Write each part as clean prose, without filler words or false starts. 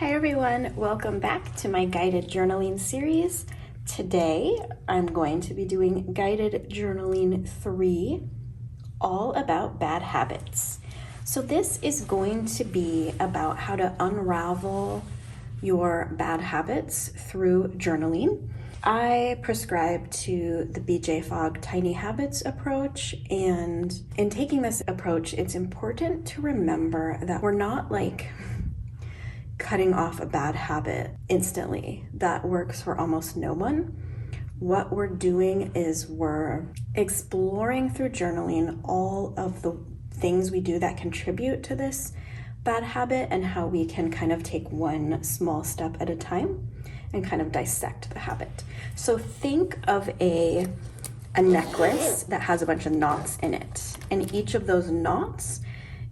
Hi everyone, welcome back to my guided journaling series. Today I'm going to be doing guided journaling 3, all about bad habits. So this is going to be about how to unravel your bad habits through journaling. I prescribe to the BJ Fogg Tiny Habits approach, and in taking this approach, it's important to remember that we're not cutting off a bad habit instantly. That works for almost no one. What we're doing is we're exploring through journaling all of the things we do that contribute to this bad habit and how we can kind of take one small step at a time and kind of dissect the habit. So think of a necklace that has a bunch of knots in it, and each of those knots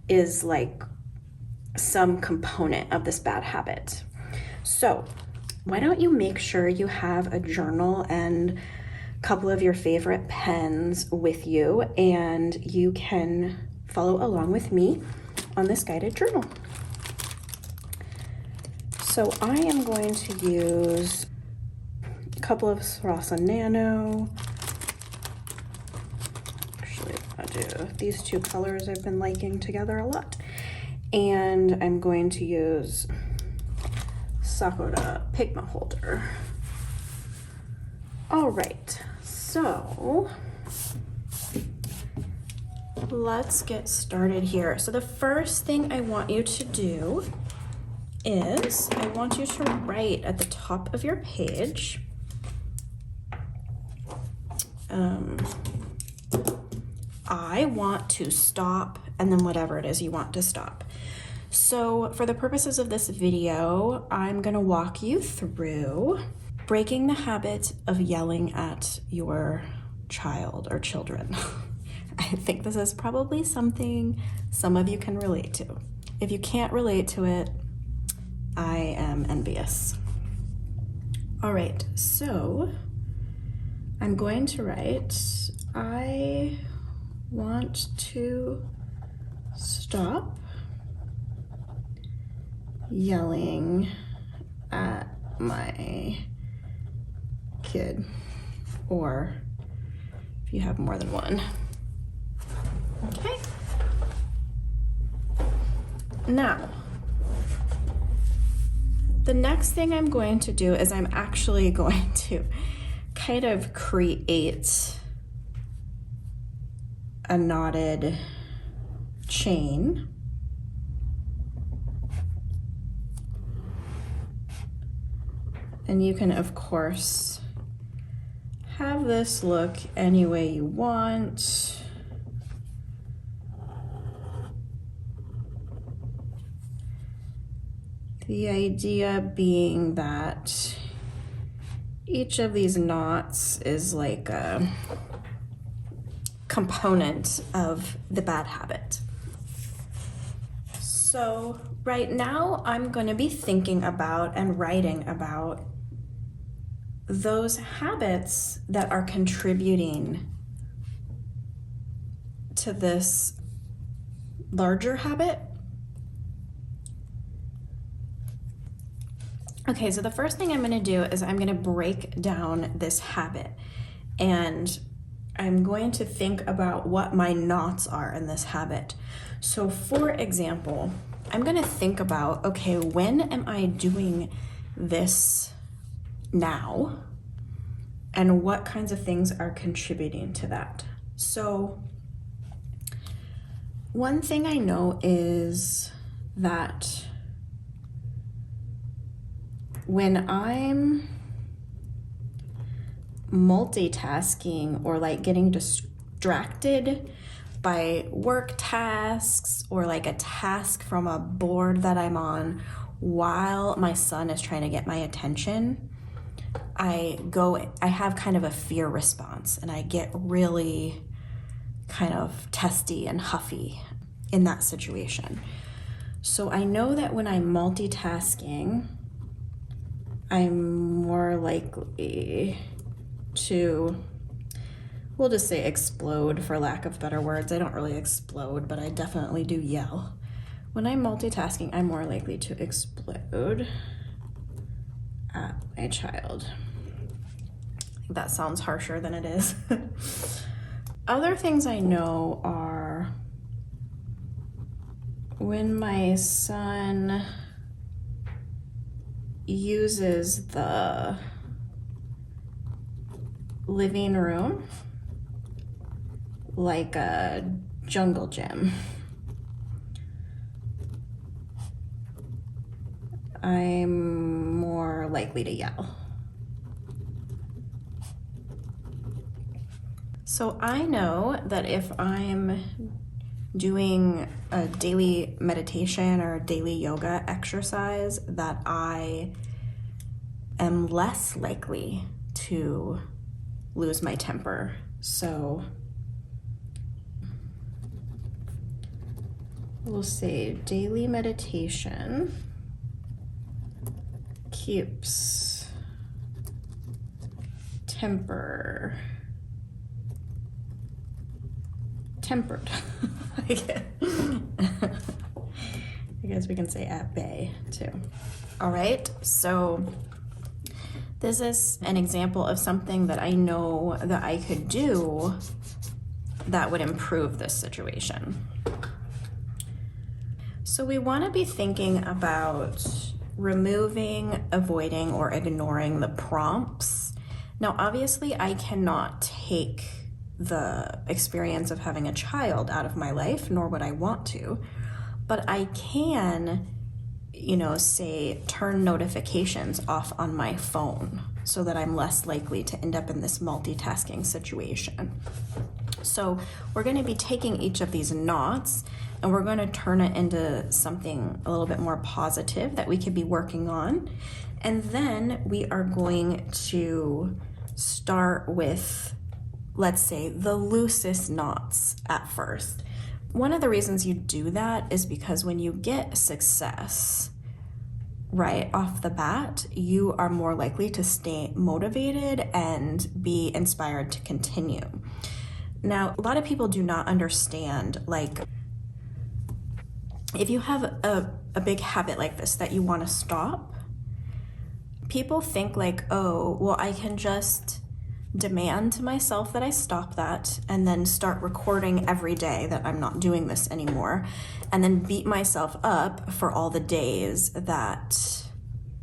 is like some component of this bad habit. So why don't you make sure you have a journal and a couple of your favorite pens with you, and you can follow along with me on this guided journal. So I am going to use a couple of Sarasa Nano. Actually, I'll do these two colors I've been liking together a lot. And I'm going to use Sakura Pigment Holder. All right, so let's get started here. So the first thing I want you to do is I want you to write at the top of your page I want to stop, and then whatever it is you want to stop. So for the purposes of this video, I'm gonna walk you through breaking the habit of yelling at your child or children. I think this is probably something some of you can relate to. If you can't relate to it, I am envious. All right, so I'm going to write, I want to stop yelling at my kid, or if you have more than one. Okay. Now, the next thing I'm going to do is I'm actually going to kind of create a knotted chain. And you can, of course, have this look any way you want. The idea being that each of these knots is like a component of the bad habit. So right now I'm going to be thinking about and writing about those habits that are contributing to this larger habit. Okay, so the first thing I'm going to do is I'm going to break down this habit, and I'm going to think about what my knots are in this habit. So for example, I'm going to think about, okay, when am I doing this now? And what kinds of things are contributing to that? So one thing I know is that when I'm multitasking or like getting distracted by work tasks or like a task from a board that I'm on while my son is trying to get my attention, I have kind of a fear response, and I get really kind of testy and huffy in that situation. So I know that when I'm multitasking, I'm more likely to, we'll just say explode for lack of better words. I don't really explode, but I definitely do yell When I'm multitasking, I'm more likely to explode at my child. I think that sounds harsher than it is. Other things I know are when my son uses the living room like a jungle gym. I'm more likely to yell. So I know that if I'm doing a daily meditation or a daily yoga exercise, that I am less likely to lose my temper. So we'll say daily meditation keeps tempered. I guess we can say at bay too. All right, so this is an example of something that I know that I could do that would improve this situation. So we want to be thinking about removing, avoiding, or ignoring the prompts. Now, obviously, I cannot take the experience of having a child out of my life, nor would I want to, but I can, say turn notifications off on my phone so that I'm less likely to end up in this multitasking situation. So we're going to be taking each of these knots and we're going to turn it into something a little bit more positive that we could be working on. And then we are going to start with, let's say, the loosest knots at first. One of the reasons you do that is because when you get success right off the bat, you are more likely to stay motivated and be inspired to continue. Now, a lot of people do not understand, like, if you have a big habit like this that you want to stop, people think like, oh, well, I can just demand to myself that I stop that and then start recording every day that I'm not doing this anymore, and then beat myself up for all the days that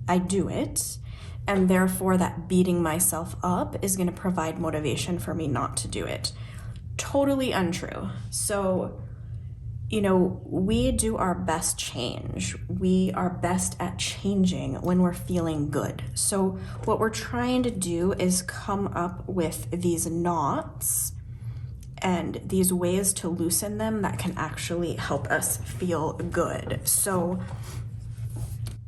I do it. And therefore that beating myself up is going to provide motivation for me not to do it. Totally untrue. So, we do our best change. We are best at changing when we're feeling good. So what we're trying to do is come up with these knots and these ways to loosen them that can actually help us feel good. So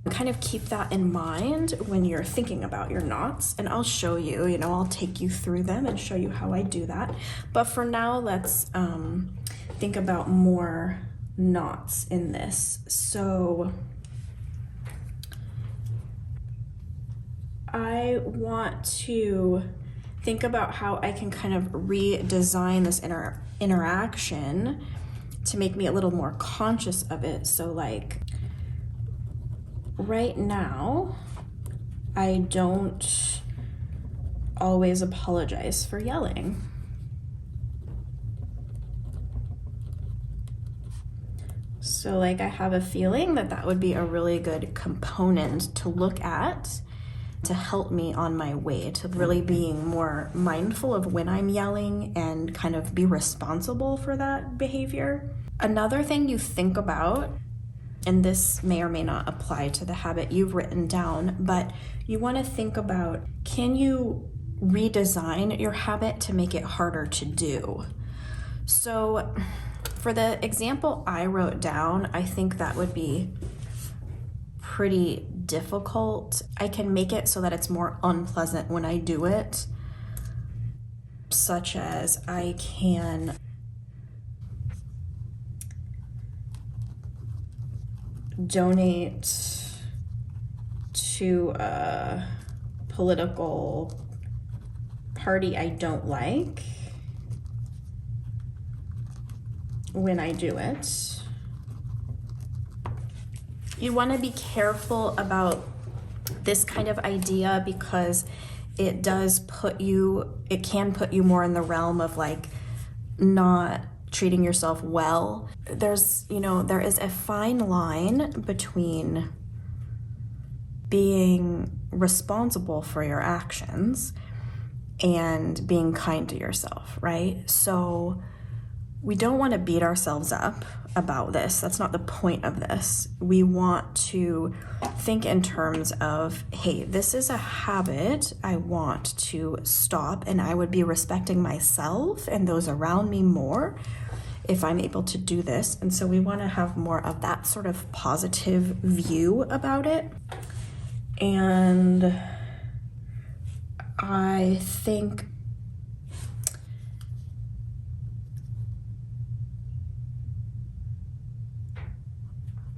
kind of keep that in mind when you're thinking about your knots, and I'll show you, I'll take you through them and show you how I do that. But for now, let's think about more knots in this. So I want to think about how I can kind of redesign this interaction to make me a little more conscious of it. So like right now, I don't always apologize for yelling. So like I have a feeling that would be a really good component to look at to help me on my way to really being more mindful of when I'm yelling and kind of be responsible for that behavior. Another thing you think about, and this may or may not apply to the habit you've written down, but you want to think about, can you redesign your habit to make it harder to do? So for the example I wrote down, I think that would be pretty difficult. I can make it so that it's more unpleasant when I do it, such as I can donate to a political party I don't like when I do it. You want to be careful about this kind of idea because it can put you more in the realm of like not treating yourself well. There is a fine line between being responsible for your actions and being kind to yourself, right? So we don't want to beat ourselves up about this. That's not the point of this. We want to think in terms of, hey, this is a habit I want to stop, and I would be respecting myself and those around me more if I'm able to do this. And so we want to have more of that sort of positive view about it. And I think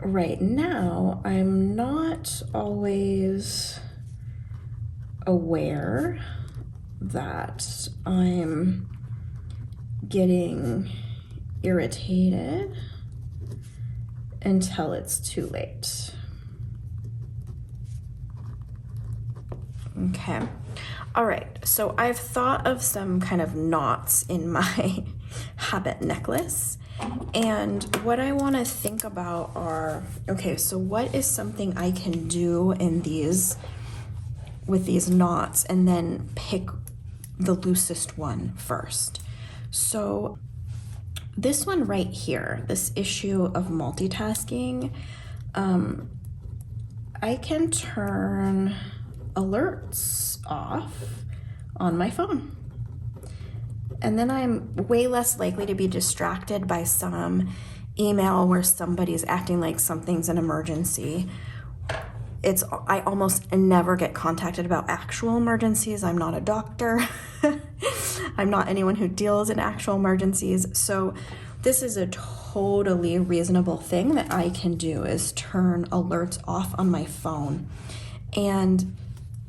right now I'm not always aware that I'm getting irritated until it's too late. Okay. All right. So I've thought of some kind of knots in my habit necklace. And what I want to think about are, okay, so what is something I can do with these knots, and then pick the loosest one first. So this one right here, this issue of multitasking, I can turn alerts off on my phone. And then I'm way less likely to be distracted by some email where somebody's acting like something's an emergency. I almost never get contacted about actual emergencies. I'm not a doctor. I'm not anyone who deals in actual emergencies. So this is a totally reasonable thing that I can do, is turn alerts off on my phone. And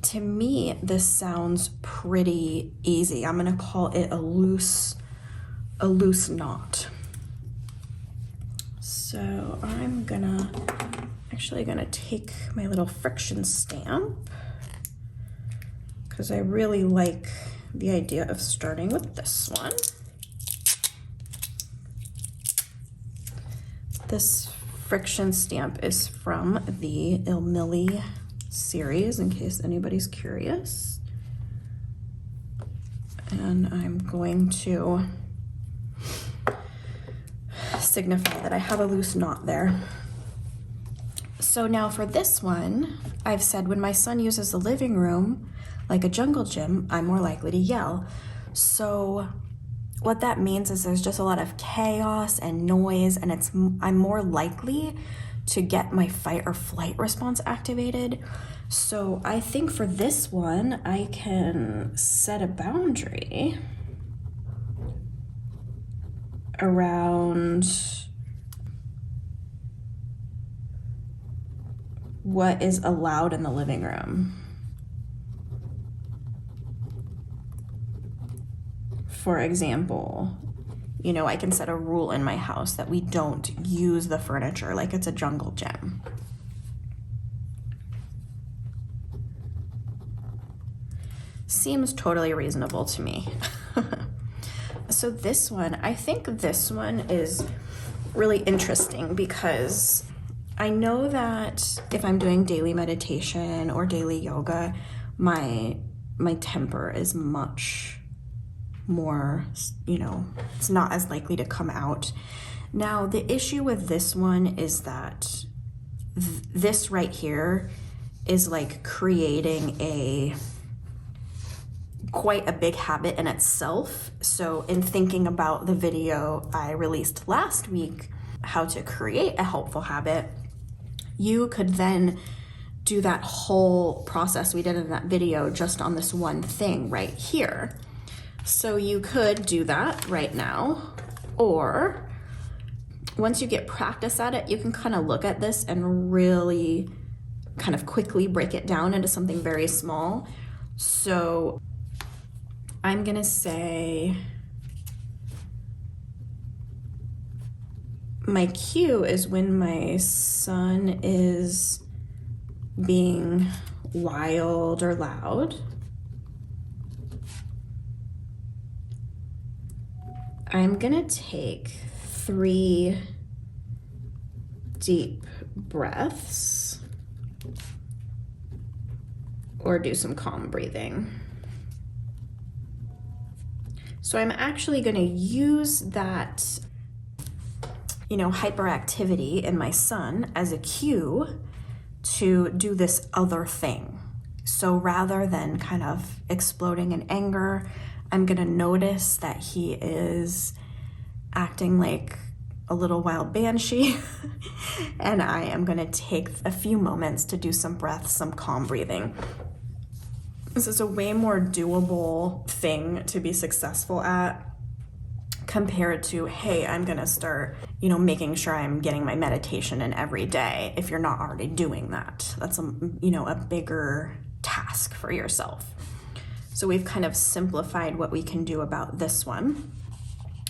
to me, this sounds pretty easy. I'm gonna call it a loose knot. So I'm actually gonna take my little friction stamp, because I really like the idea of starting with this one. This friction stamp is from the Il Mili series, in case anybody's curious. And I'm going to signify that I have a loose knot there. So now for this one, I've said when my son uses the living room like a jungle gym, I'm more likely to yell. So what that means is there's just a lot of chaos and noise, and I'm more likely to get my fight or flight response activated. So I think for this one, I can set a boundary around what is allowed in the living room. For example, I can set a rule in my house that we don't use the furniture like it's a jungle gym. Seems totally reasonable to me. So this one, I think this one is really interesting, because I know that if I'm doing daily meditation or daily yoga, my temper is much more, it's not as likely to come out. Now, the issue with this one is that this right here is like creating quite a big habit in itself. So in thinking about the video I released last week, how to create a helpful habit, you could then do that whole process we did in that video just on this one thing right here. So you could do that right now, or once you get practice at it, you can kind of look at this and really kind of quickly break it down into something very small. So I'm gonna say My cue is when my son is being wild or loud. I'm gonna take 3 deep breaths or do some calm breathing. So I'm actually gonna use that, hyperactivity in my son as a cue to do this other thing. So rather than kind of exploding in anger, I'm gonna notice that he is acting like a little wild banshee and I am gonna take a few moments to do some breaths, some calm breathing. This is a way more doable thing to be successful at compared to, hey, I'm gonna start, making sure I'm getting my meditation in every day. If you're not already doing that, that's a bigger task for yourself. So we've kind of simplified what we can do about this one.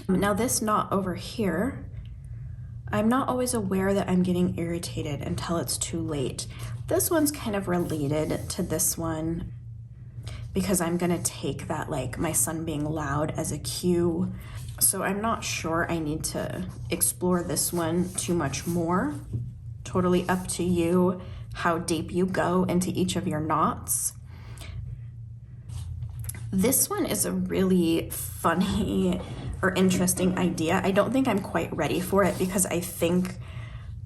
Now this knot over here, I'm not always aware that I'm getting irritated until it's too late. This one's kind of related to this one because I'm gonna take that, like my son being loud, as a cue. So I'm not sure I need to explore this one too much more. Totally up to you how deep you go into each of your knots. This one is a really funny or interesting idea. I don't think I'm quite ready for it because I think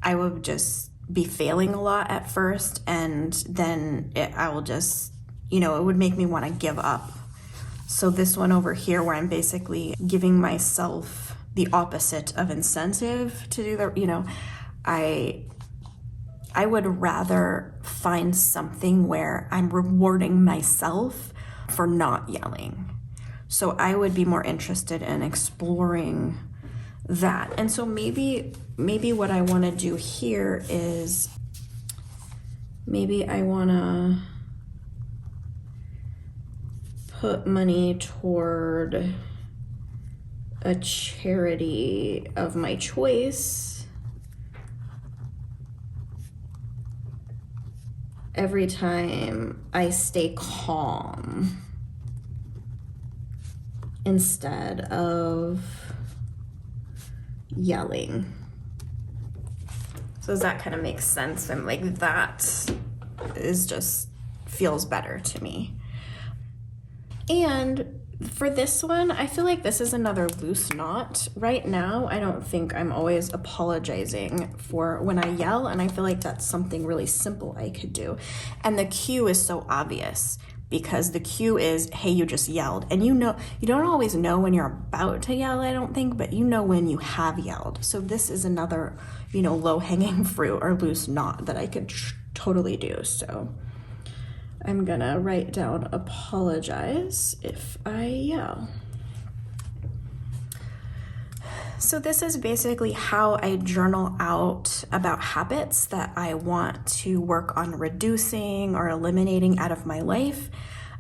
I would just be failing a lot at first, and then I will just, it would make me want to give up. So this one over here, where I'm basically giving myself the opposite of incentive to do the, I would rather find something where I'm rewarding myself for not yelling. So I would be more interested in exploring that. And so maybe what I want to do here is maybe I want to put money toward a charity of my choice every time I stay calm instead of yelling. So does that kind of make sense? I'm like, that is just feels better to me. And for this one, I feel like this is another loose knot. Right now, I don't think I'm always apologizing for when I yell, and I feel like that's something really simple I could do. And the cue is so obvious because the cue is, hey, you just yelled. And you don't always know when you're about to yell, I don't think, but you know when you have yelled. So this is another, low-hanging fruit or loose knot that I could totally do. So I'm gonna write down apologize if I yell. So this is basically how I journal out about habits that I want to work on reducing or eliminating out of my life.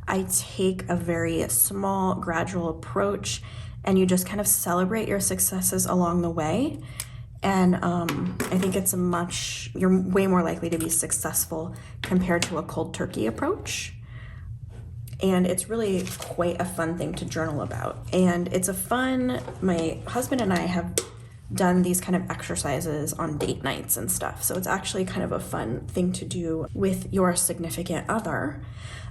I take a very small, gradual approach, and you just kind of celebrate your successes along the way. And I think you're way more likely to be successful compared to a cold turkey approach. And it's really quite a fun thing to journal about. And my husband and I have done these kind of exercises on date nights and stuff. So it's actually kind of a fun thing to do with your significant other.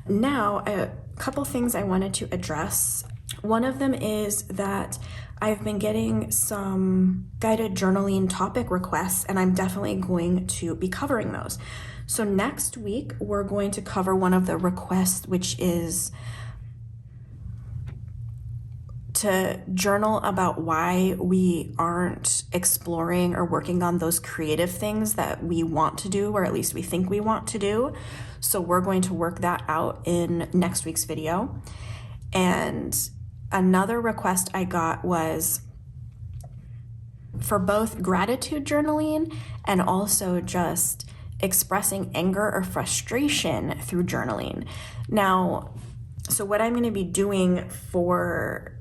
Now, a couple things I wanted to address. One of them is that I've been getting some guided journaling topic requests, and I'm definitely going to be covering those. So next week, we're going to cover one of the requests, which is to journal about why we aren't exploring or working on those creative things that we want to do, or at least we think we want to do. So we're going to work that out in next week's video. And another request I got was for both gratitude journaling and also just expressing anger or frustration through journaling. Now, so what I'm going to be doing for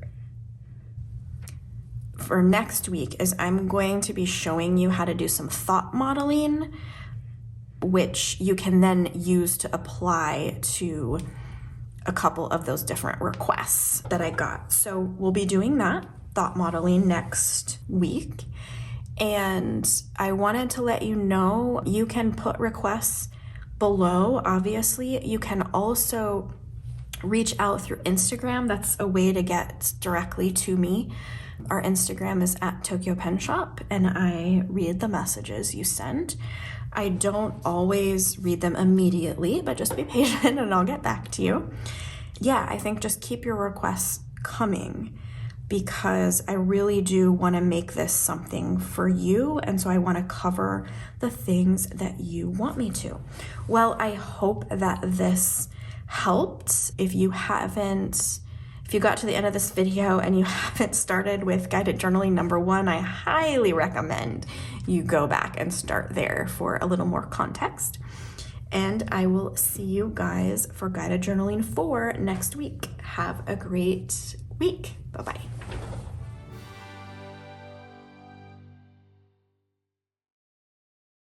for next week is I'm going to be showing you how to do some thought modeling, which you can then use to apply to a couple of those different requests that I got. So we'll be doing that thought modeling next week. And I wanted to let you know you can put requests below. Obviously, you can also reach out through Instagram. That's a way to get directly to me. Our Instagram is at Tokyo Pen Shop, and I read the messages you send. I don't always read them immediately, but just be patient and I'll get back to you. Yeah, I think just keep your requests coming, because I really do want to make this something for you. And so I want to cover the things that you want me to. Well, I hope that this helped. If you got to the end of this video and you haven't started with guided journaling number 1, I highly recommend you go back and start there for a little more context. And I will see you guys for guided journaling 4 next week. Have a great week. Bye-bye.